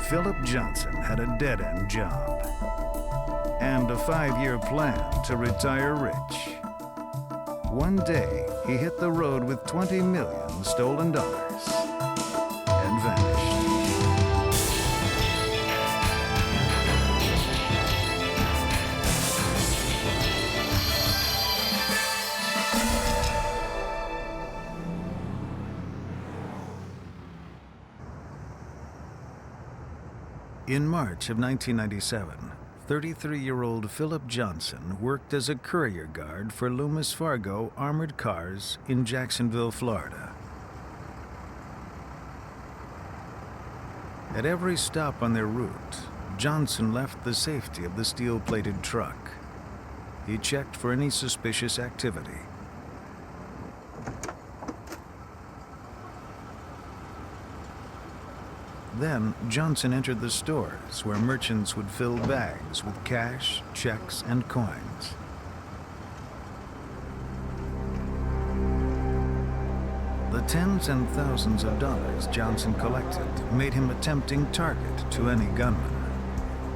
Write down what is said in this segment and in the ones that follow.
Philip Johnson had a dead-end job and a 5-year plan to retire rich. One day, he hit the road with 20 million stolen dollars and vanished. In March of 1997, 33-year-old Philip Johnson worked as a courier guard for Loomis Fargo Armored Cars in Jacksonville, Florida. At every stop on their route, Johnson left the safety of the steel-plated truck. He checked for any suspicious activity. Then, Johnson entered the stores where merchants would fill bags with cash, checks, and coins. The tens and thousands of dollars Johnson collected made him a tempting target to any gunman.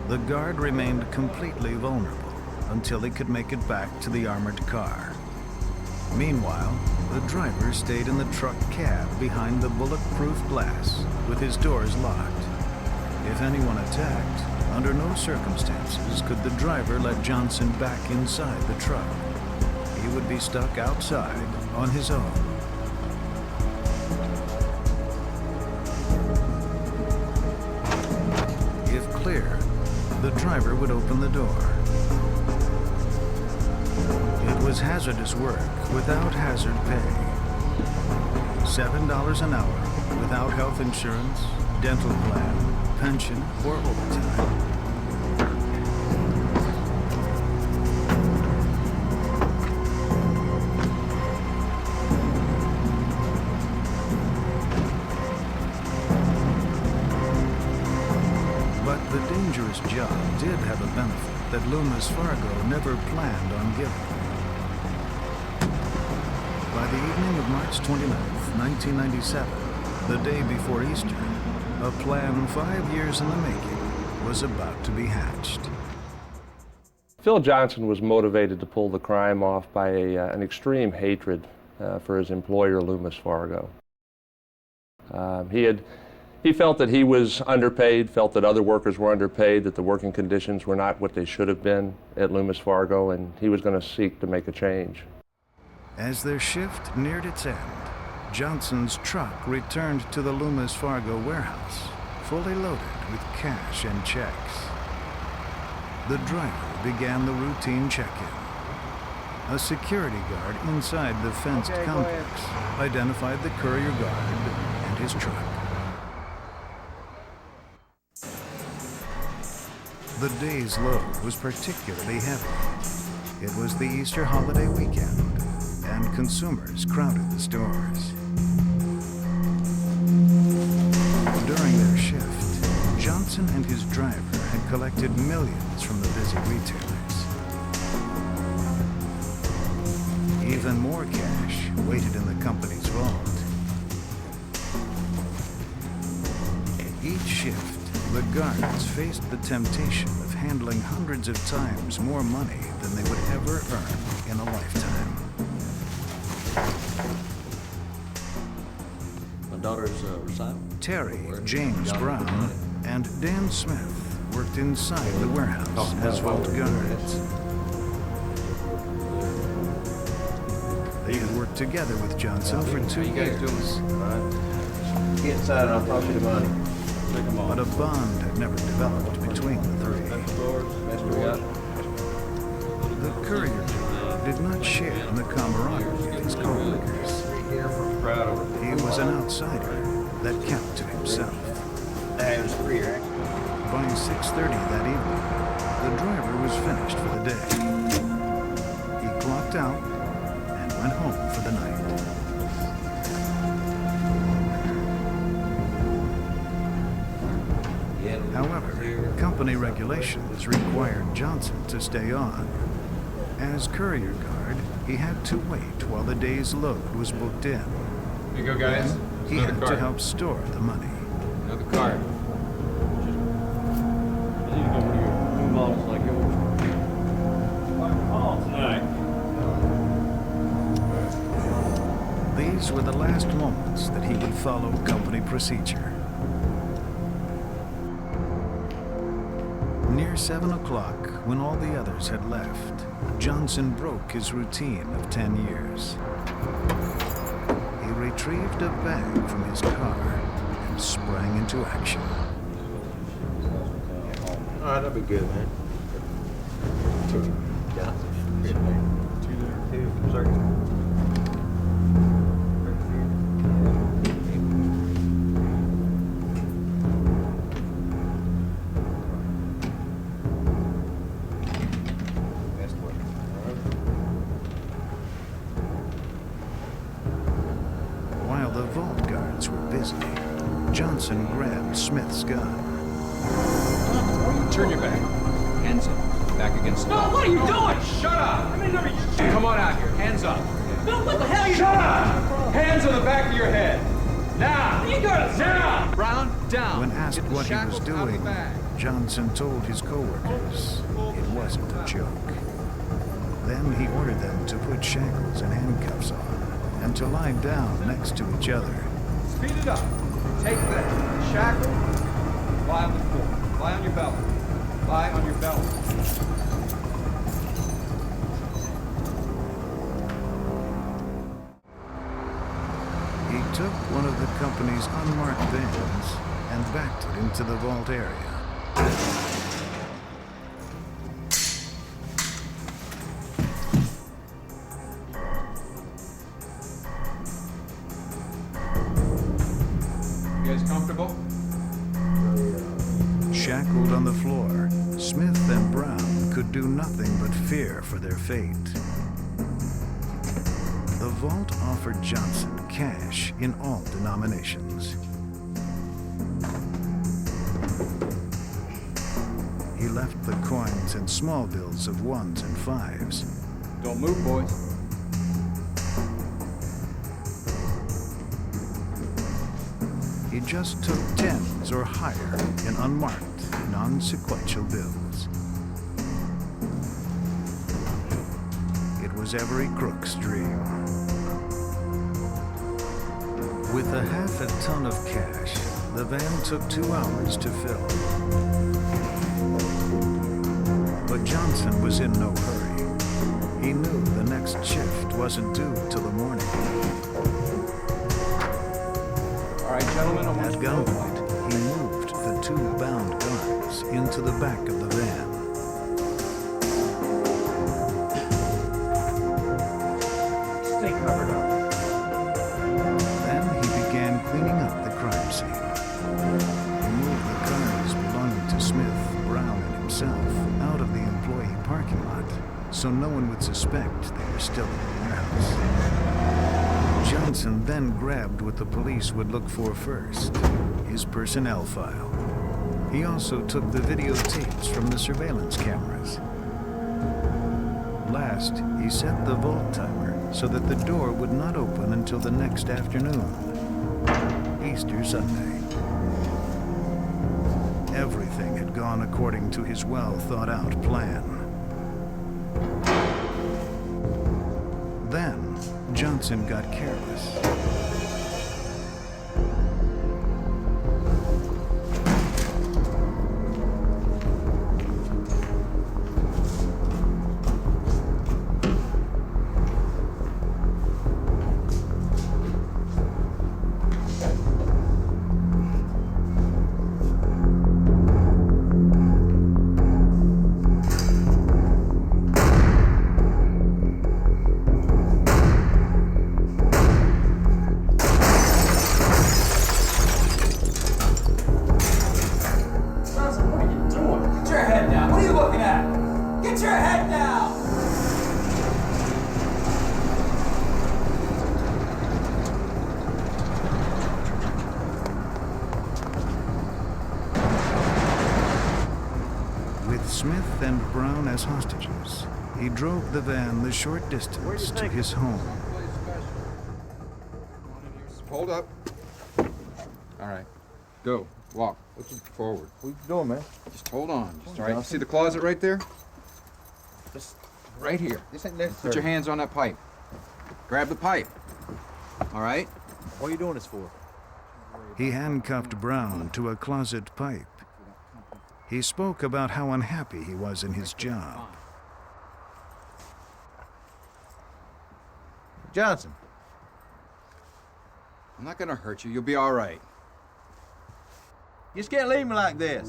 The guard remained completely vulnerable until he could make it back to the armored car. Meanwhile, the driver stayed in the truck cab behind the bulletproof glass with his doors locked. If anyone attacked, under no circumstances could the driver let Johnson back inside the truck. He would be stuck outside on his own. If clear, the driver would open the door. It was hazardous work without hazard pay. $7 an hour without health insurance, dental plan, pension, or overtime. But the dangerous job did have a benefit that Loomis Fargo never planned on giving. By the evening of March 29, 1997, the day before Easter, a plan 5 years in the making was about to be hatched. Phil Johnson was motivated to pull the crime off by an extreme hatred for his employer, Loomis Fargo. He felt that he was underpaid, felt that other workers were underpaid, that the working conditions were not what they should have been at Loomis Fargo, and he was going to seek to make a change. As their shift neared its end, Johnson's truck returned to the Loomis Fargo warehouse, fully loaded with cash and checks. The driver began the routine check-in. A security guard inside the fenced complex identified the courier guard and his truck. The day's load was particularly heavy. It was the Easter holiday weekend, and consumers crowded the stores. During their shift, Johnson and his driver had collected millions from the busy retailers. Even more cash waited in the company's vault. Each shift, the guards faced the temptation of handling hundreds of times more money than they would ever earn in a lifetime. My daughter's recital. Terry, James Brown, and Dan Smith worked inside the warehouse as vault guards. They had worked together with Johnson for 2 years. Get inside and I'll talk you to money. But a bond had never developed between the three. The courier did not share in the camaraderie of his coworkers. He was an outsider that kept to himself. By 6:30 that evening, the driver was finished for the day. He clocked out and went home for the night. However, company regulations required Johnson to stay on. As courier guard, he had to wait while the day's load was booked in. Here you go, guys. He had to help store the money. Another card. models like yours. These were the last moments that he would follow company procedure. Near 7 o'clock, when all the others had left, Johnson broke his routine of 10 years. He retrieved a bag from his car and sprang into action. All right, that'll be good, man. Two Johnson. Two, sir. While the vault guards were busy, Johnson grabbed Smith's gun. Turn your back. Hands up. Back against the No, wall. what are you doing? Shut up! I mean, Come on out here. Hands up. Bill, what the hell are you Shut up! Hands on the back of your head. Now! You got it, Now! Brown, down. When asked Get the what he was shackles out of the doing, bag. Johnson told his coworkers it wasn't a joke. Then he ordered them to put shackles and handcuffs on and to lie down next to each other. Speed it up. Take that. Shackle. Lie on the floor. Lie on your belly. Lie on your belly. He took one of the company's unmarked vans and backed it into the vault area. You guys comfortable? Shackled on the floor, Smith and Brown could do nothing but fear for their fate. The vault offered Johnson cash in all denominations. He left the coins and small bills of 1s and 5s. Don't move, boys. He just took 10s or higher in unmarked, non-sequential bills. It was every crook's dream. With a half a ton of cash, the van took 2 hours to fill. But Johnson was in no hurry. He knew the next shift wasn't due till the morning. All right, gentlemen, I want At you to go. gunpoint, he moved the 2 bound guards into the back of the van. Stay covered up. Then he began cleaning up the crime scene. He moved the cars belonging to Smith, Brown, and himself out of the employee parking lot so no one would suspect they were still in the warehouse. Johnson then grabbed what the police would look for first, his personnel file. He also took the videotapes from the surveillance cameras. Last, he set the vault timer so that the door would not open until the next afternoon, Easter Sunday. Everything had gone according to his well-thought-out plan. Then, Johnson got careless. Johnson, what are you doing? Get your head down. What are you looking at? Get your head down! With Smith and Brown as hostages, he drove the van the short distance to his home. Hold up. All right. Go. Walk. Looking forward. What you doing, man? Just hold on. Just, all right. You see the closet right there? Just right here. This ain't necessary. Put your hands on that pipe. Grab the pipe. All right? What are you doing this for? He handcuffed Brown to a closet pipe. He spoke about how unhappy he was in his job. Johnson. I'm not gonna hurt you. You'll be all right. You just can't leave me like this.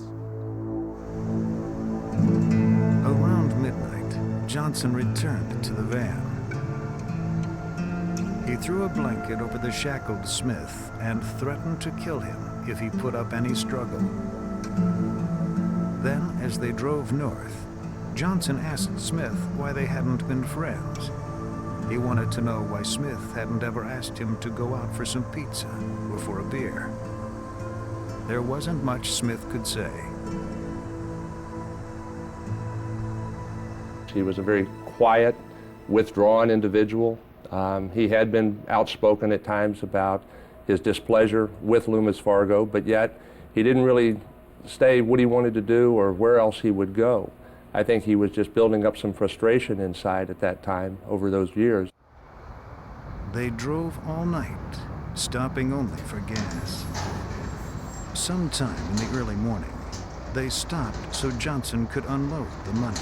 Around midnight, Johnson returned to the van. He threw a blanket over the shackled Smith and threatened to kill him if he put up any struggle. Then, as they drove north, Johnson asked Smith why they hadn't been friends. He wanted to know why Smith hadn't ever asked him to go out for some pizza or for a beer. There wasn't much Smith could say. He was a very quiet, withdrawn individual. He had been outspoken at times about his displeasure with Loomis Fargo, but yet he didn't really say what he wanted to do or where else he would go. I think he was just building up some frustration inside at that time over those years. They drove all night, stopping only for gas. Sometime in the early morning, they stopped so Johnson could unload the money.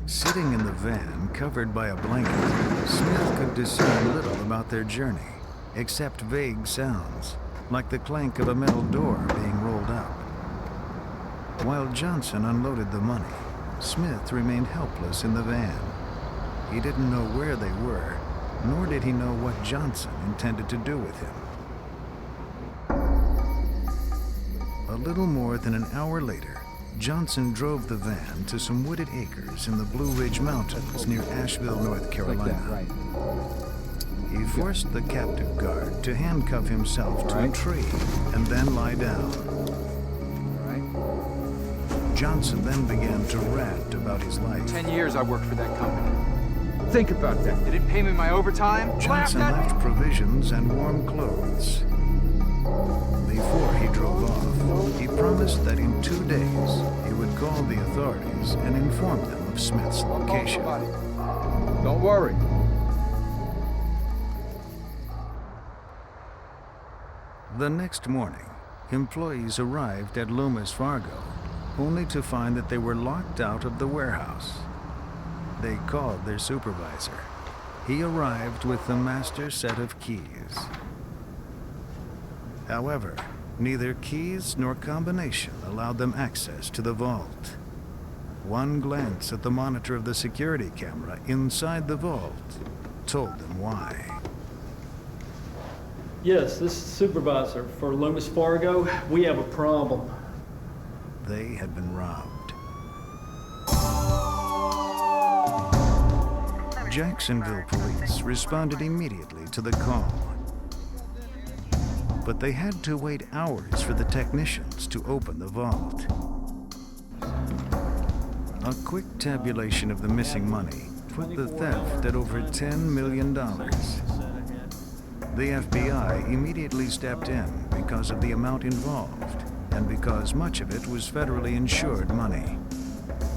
Sitting in the van, covered by a blanket, Smith could discern little about their journey, except vague sounds, like the clank of a metal door being rolled up. While Johnson unloaded the money, Smith remained helpless in the van. He didn't know where they were, nor did he know what Johnson intended to do with him. A little more than an hour later, Johnson drove the van to some wooded acres in the Blue Ridge Mountains near Asheville, North Carolina. He forced the captive guard to handcuff himself to a tree and then lie down. Johnson then began to rant about his life. 10 years I worked for that company. Think about that. They didn't pay me my overtime. Johnson left provisions and warm clothes. Before he drove off, he promised that in 2 days he would call the authorities and inform them of Smith's location. Don't worry. The next morning, employees arrived at Loomis Fargo, only to find that they were locked out of the warehouse. They called their supervisor. He arrived with the master set of keys. However, neither keys nor combination allowed them access to the vault. One glance at the monitor of the security camera inside the vault told them why. Yes, this is supervisor for Loomis Fargo. We have a problem. They had been robbed. Jacksonville police responded immediately to the call. But they had to wait hours for the technicians to open the vault. A quick tabulation of the missing money put the theft at over $10 million. The FBI immediately stepped in because of the amount involved and because much of it was federally insured money.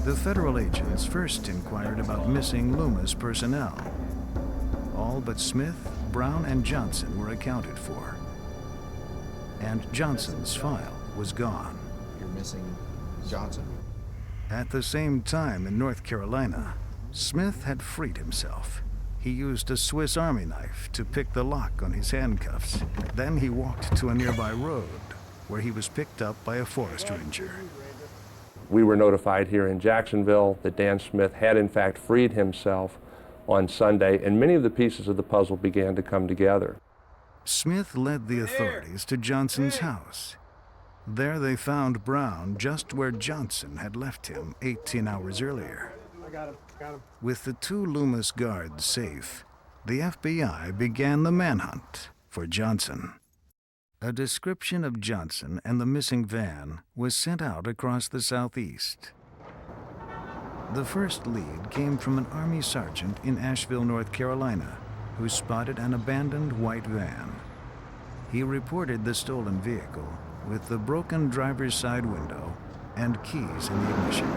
The federal agents first inquired about missing Loomis personnel. All but Smith, Brown, and Johnson were accounted for. And Johnson's file was gone. You're missing Johnson. At the same time in North Carolina, Smith had freed himself. He used a Swiss Army knife to pick the lock on his handcuffs. Then he walked to a nearby road, where he was picked up by a forest ranger. We were notified here in Jacksonville that Dan Smith had in fact freed himself on Sunday, and many of the pieces of the puzzle began to come together. Smith led the authorities to Johnson's house. There they found Brown just where Johnson had left him 18 hours earlier. I got him. With the 2 Loomis guards safe, the FBI began the manhunt for Johnson. A description of Johnson and the missing van was sent out across the Southeast. The first lead came from an Army sergeant in Asheville, North Carolina, who spotted an abandoned white van. He reported the stolen vehicle with the broken driver's side window and keys in the ignition.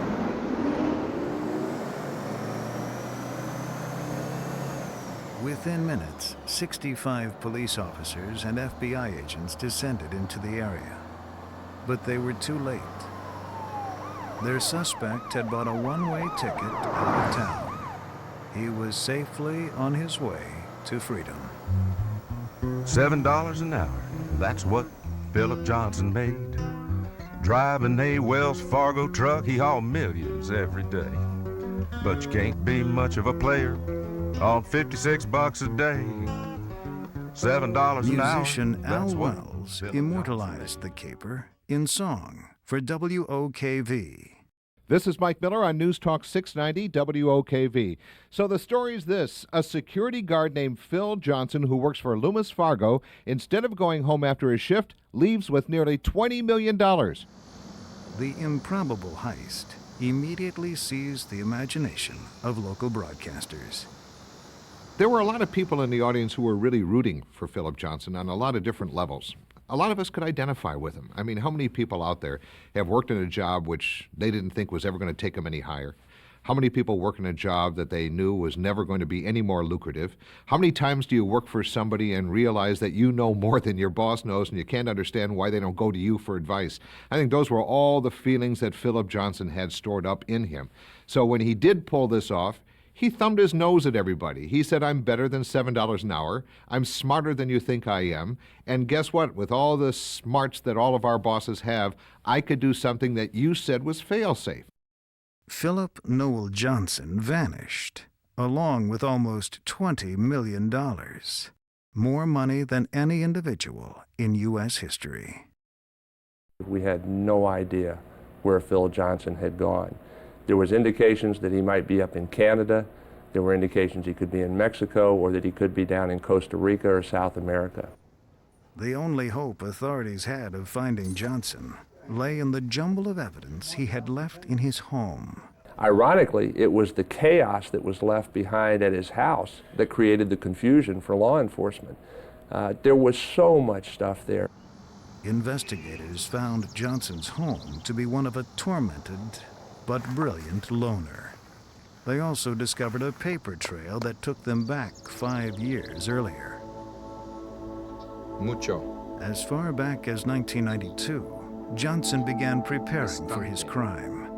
Within minutes, 65 police officers and FBI agents descended into the area. But they were too late. Their suspect had bought a one-way ticket out of town. He was safely on his way to freedom. $7 an hour, that's what Philip Johnson made. Driving a Wells Fargo truck, he hauled millions every day. But you can't be much of a player on $56 a day. $7 an hour. Musician Al that's what Wells Philip immortalized the caper in song for WOKV. This is Mike Miller on News Talk 690 WOKV. So the story's this. A security guard named Phil Johnson, who works for Loomis Fargo, instead of going home after his shift, leaves with nearly $20 million. The improbable heist immediately seized the imagination of local broadcasters. There were a lot of people in the audience who were really rooting for Philip Johnson on a lot of different levels. A lot of us could identify with him. I mean, how many people out there have worked in a job which they didn't think was ever going to take them any higher? How many people work in a job that they knew was never going to be any more lucrative? How many times do you work for somebody and realize that you know more than your boss knows and you can't understand why they don't go to you for advice? I think those were all the feelings that Philip Johnson had stored up in him. So when he did pull this off, he thumbed his nose at everybody. He said, I'm better than $7 an hour. I'm smarter than you think I am. And guess what? With all the smarts that all of our bosses have, I could do something that you said was fail-safe. Philip Noel Johnson vanished, along with almost $20 million. More money than any individual in U.S. history. We had no idea where Phil Johnson had gone. There was indications that he might be up in Canada. There were indications he could be in Mexico or that he could be down in Costa Rica or South America. The only hope authorities had of finding Johnson lay in the jumble of evidence he had left in his home. Ironically, it was the chaos that was left behind at his house that created the confusion for law enforcement. There was so much stuff there. Investigators found Johnson's home to be one of a tormented but brilliant loner. They also discovered a paper trail that took them back 5 years earlier. Mucho. As far back as 1992, Johnson began preparing for his crime.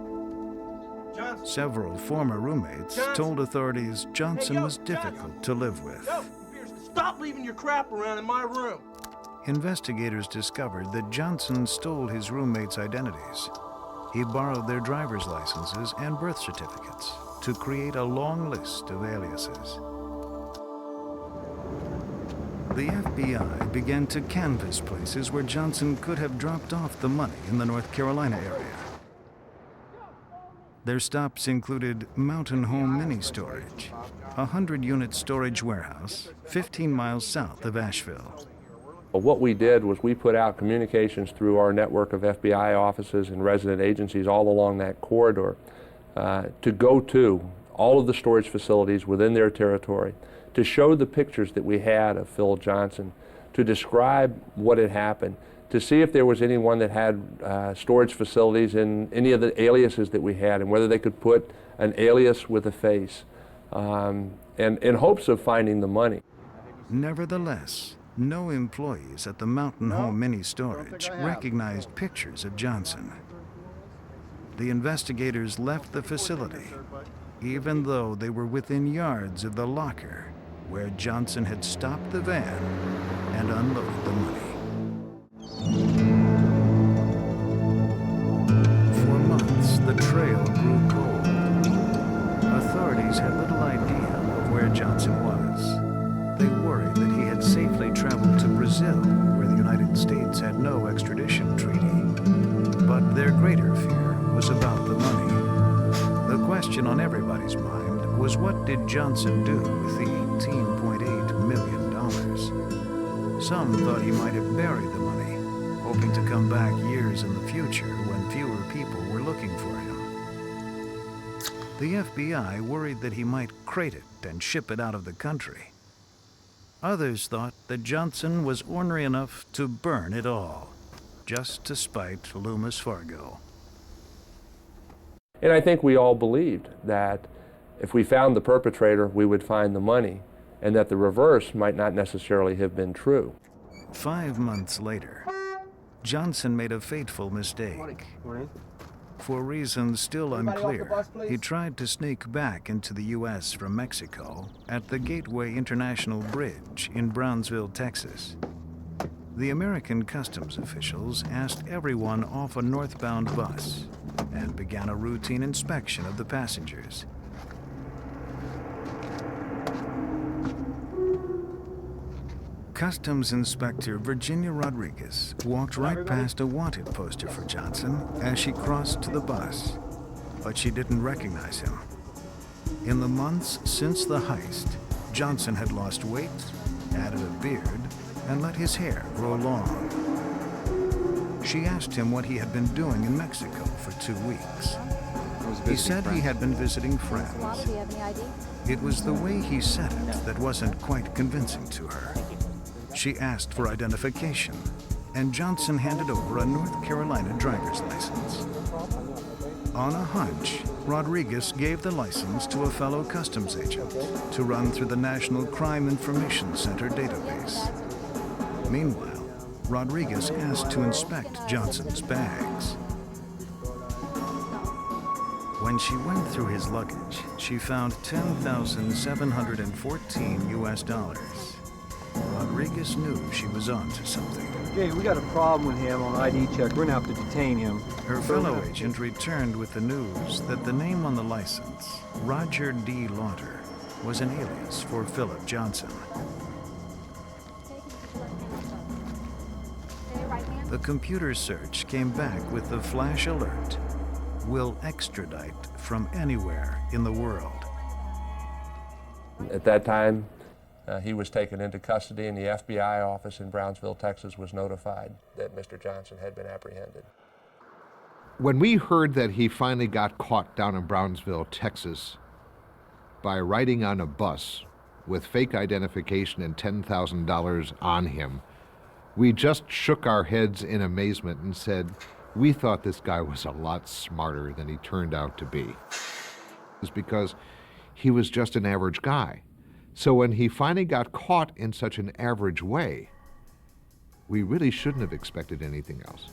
Several former roommates told authorities Johnson was difficult to live with. Stop leaving your crap around in my room. Investigators discovered that Johnson stole his roommates' identities. He borrowed their driver's licenses and birth certificates to create a long list of aliases. The FBI began to canvass places where Johnson could have dropped off the money in the North Carolina area. Their stops included Mountain Home Mini Storage, a 100-unit storage warehouse 15 miles south of Asheville. What we did was we put out communications through our network of FBI offices and resident agencies all along that corridor to go to all of the storage facilities within their territory, to show the pictures that we had of Phil Johnson, to describe what had happened, to see if there was anyone that had storage facilities in any of the aliases that we had and whether they could put an alias with a face, and in hopes of finding the money. Nevertheless, no employees at the Mountain Home Mini Storage recognized pictures of Johnson. The investigators left the facility, even though they were within yards of the locker where Johnson had stopped the van and unloaded the money. For months, the trail grew cold. Authorities had little idea of where Johnson was. They worried that he had safely traveled to Brazil, where the United States had no extradition treaty. But their greater fear was about the money. The question on everybody's mind was, what did Johnson do with the $18.8 million? Some thought he might have buried the money, hoping to come back years in the future when fewer people were looking for him. The FBI worried that he might crate it and ship it out of the country. Others thought that Johnson was ornery enough to burn it all, just to spite Loomis Fargo. And I think we all believed that if we found the perpetrator, we would find the money, and that the reverse might not necessarily have been true. 5 months later, Johnson made a fateful mistake. For reasons still unclear, he tried to sneak back into the U.S. from Mexico at the Gateway International Bridge in Brownsville, Texas. The American customs officials asked everyone off a northbound bus and began a routine inspection of the passengers. Customs Inspector Virginia Rodriguez walked right past a wanted poster for Johnson as she crossed to the bus, but she didn't recognize him. In the months since the heist, Johnson had lost weight, added a beard, and let his hair grow long. She asked him what he had been doing in Mexico for 2 weeks. He said he had been visiting friends. Do you have any ID? It was the way he said it that wasn't quite convincing to her. She asked for identification, and Johnson handed over a North Carolina driver's license. On a hunch, Rodriguez gave the license to a fellow customs agent to run through the National Crime Information Center database. Meanwhile, Rodriguez asked to inspect Johnson's bags. When she went through his luggage, she found $10,714 US. Rodriguez knew she was on to something. Okay, we got a problem with him on ID check. We're gonna have to detain him. Her fellow agent returned with the news that the name on the license, Roger D. Lauder, was an alias for Philip Johnson. The computer search came back with the flash alert: will extradite from anywhere in the world. At that time, he was taken into custody, and the FBI office in Brownsville, Texas was notified that Mr. Johnson had been apprehended. When we heard that he finally got caught down in Brownsville, Texas, by riding on a bus with fake identification and $10,000 on him, we just shook our heads in amazement and said, we thought this guy was a lot smarter than he turned out to be. It's because he was just an average guy. So when he finally got caught in such an average way, we really shouldn't have expected anything else.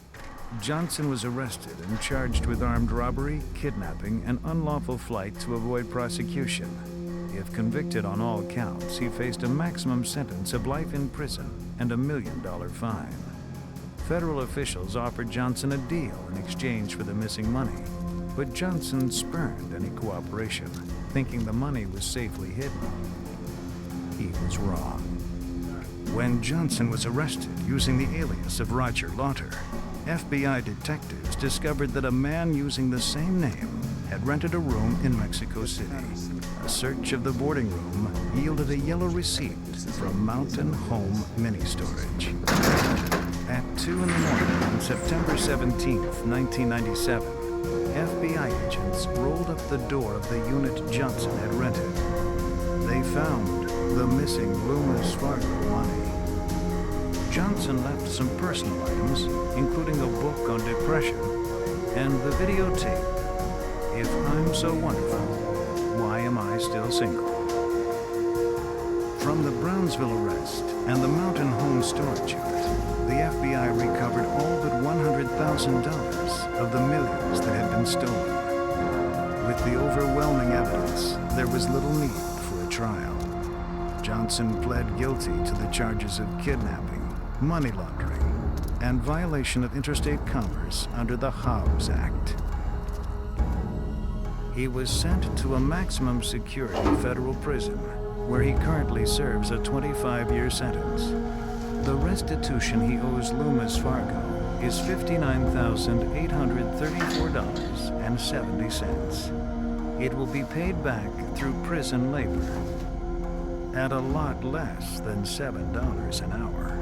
Johnson was arrested and charged with armed robbery, kidnapping, and unlawful flight to avoid prosecution. If convicted on all counts, he faced a maximum sentence of life in prison and $1 million fine. Federal officials offered Johnson a deal in exchange for the missing money, but Johnson spurned any cooperation, thinking the money was safely hidden. He was wrong. When Johnson was arrested using the alias of Roger Lauder, FBI detectives discovered that a man using the same name had rented a room in Mexico City. A search of the boarding room yielded a yellow receipt from Mountain Home Mini Storage. At 2 in the morning on September 17th, 1997, FBI agents rolled up the door of the unit Johnson had rented. They found the missing Loomis Fargo money. Johnson left some personal items, including a book on depression and the videotape, If I'm So Wonderful, Why Am I Still Single? From the Brownsville arrest and the Mountain Home Storage Unit, the FBI recovered all but $100,000 of the millions that had been stolen. With the overwhelming evidence, there was little need for a trial. Johnson pled guilty to the charges of kidnapping, money laundering, and violation of interstate commerce under the Hobbs Act. He was sent to a maximum security federal prison, where he currently serves a 25-year sentence. The restitution he owes Loomis Fargo is $59,834.70. It will be paid back through prison labor at a lot less than $7 an hour.